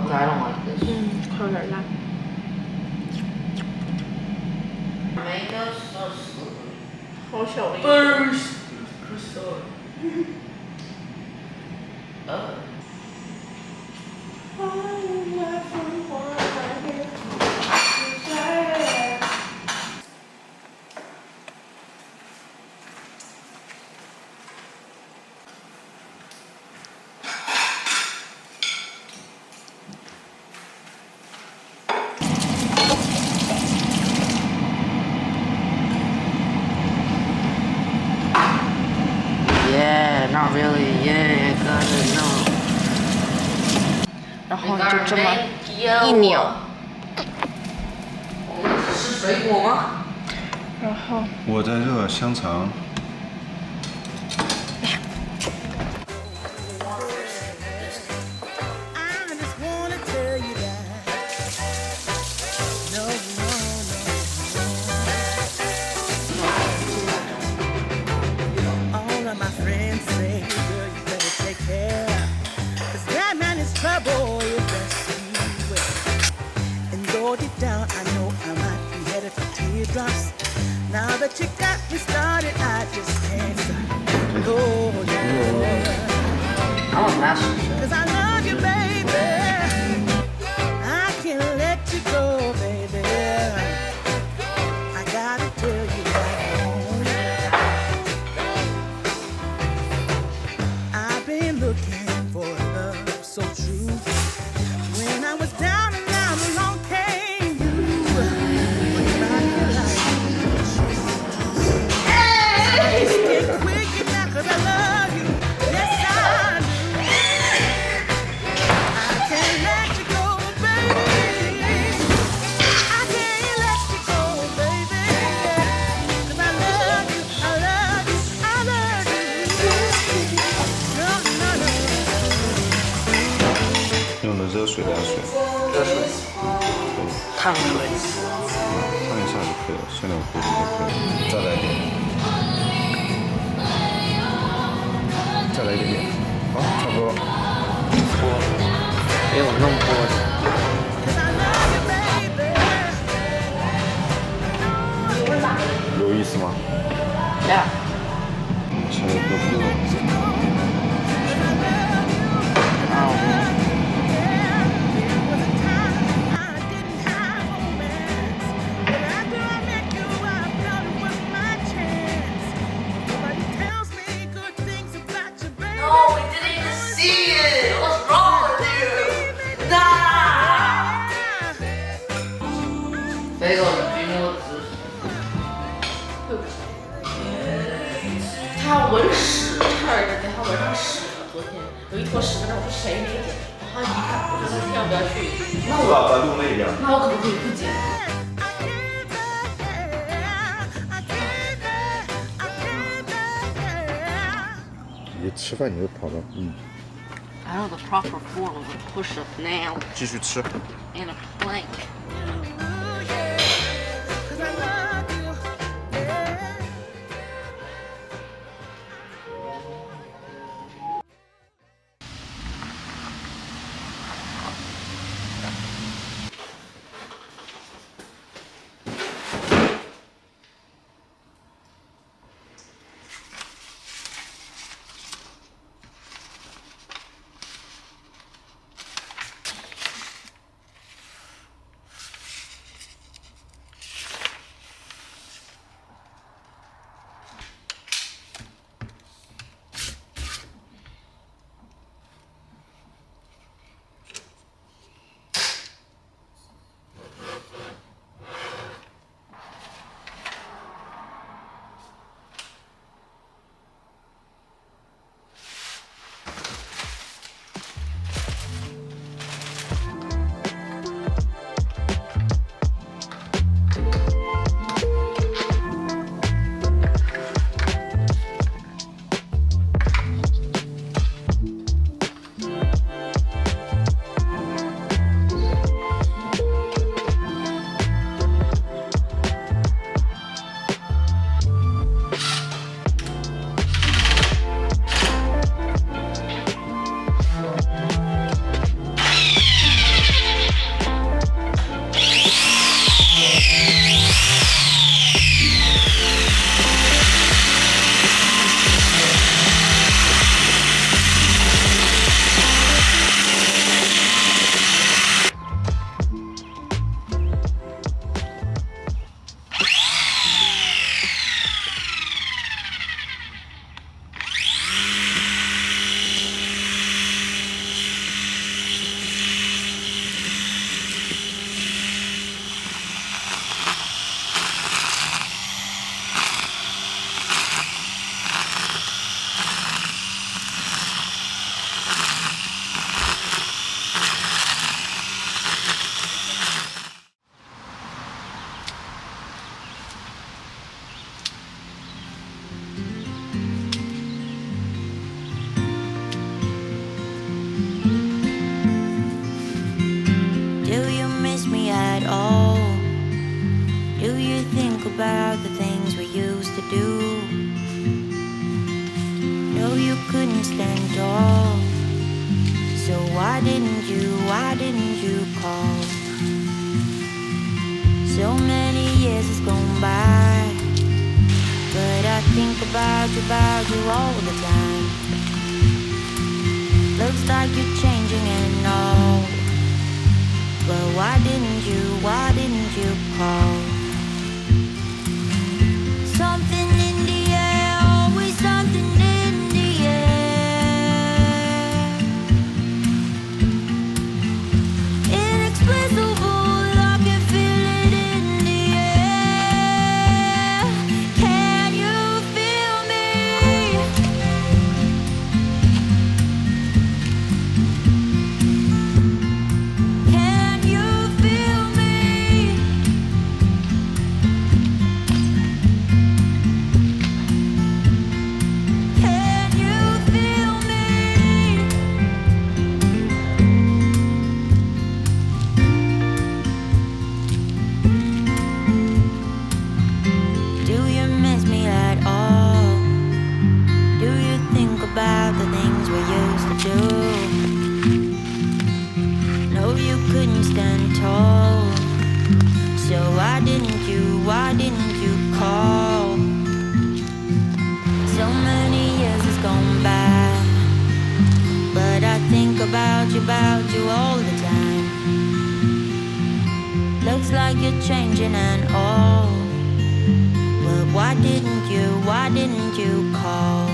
栽了吗？这个是。还有点辣。没有说是。好小的一个。可小了。Yeah, not really. Yeah, got it. No. 然后就这么一拧。是水果吗？然后。我在热香肠。Now that you got me started, I just can't stop. Oh, yeah. I want that. 'Cause I love you, baby. I can't let you go, baby. I gotta tell you right on. I've been looking for a love so true. When I was down and out, along came you.热水凉水，热水，烫水，烫一下就可以了，先两壶就可以。再来一点，再来一点点，好，差不多。多，没有弄多的。有意思吗？呀。切的不多。这个君我只他闻屎，差点给他闻上屎了。昨天有一坨屎在那，我说谁没捡？他一看，我说千万不要去。那我把路那边。那我可不可以不捡？你吃饭你就跑到I know the proper form of a push-up now. 继续吃。And a plank. about the things we used to do. No, you couldn't stand tall. So why didn't you call? So many years has gone by, but I think about you all the time. Looks like you're changing and all, but why didn't you call? Something in the air, always something in the air. Inexplicable, I can feel it in the air. Can you feel me? Can you feel me? Can you feel me? Do you miss me at all? Do you think about the things we used to do? No, you couldn't stand tall. So why didn't you call? So many years has gone by, but I think about you all the time. Looks like you're changing and all, but why didn't you call?